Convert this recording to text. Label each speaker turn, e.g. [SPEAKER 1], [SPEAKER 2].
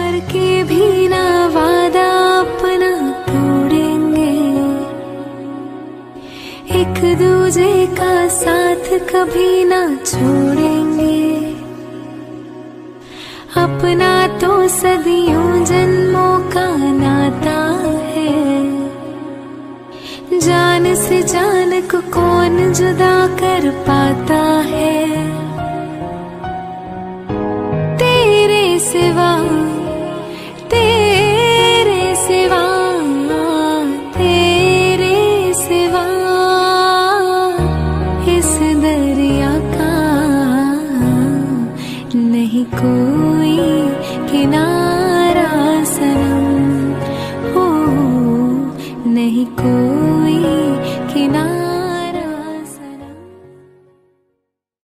[SPEAKER 1] करके भी ना वादा अपना तोड़ेंगे, एक दूजे का साथ कभी ना छोड़ेंगे। अपना तो सदियों जन्मों का नाता है, जान से जान को कौन जुदा कर पाता है।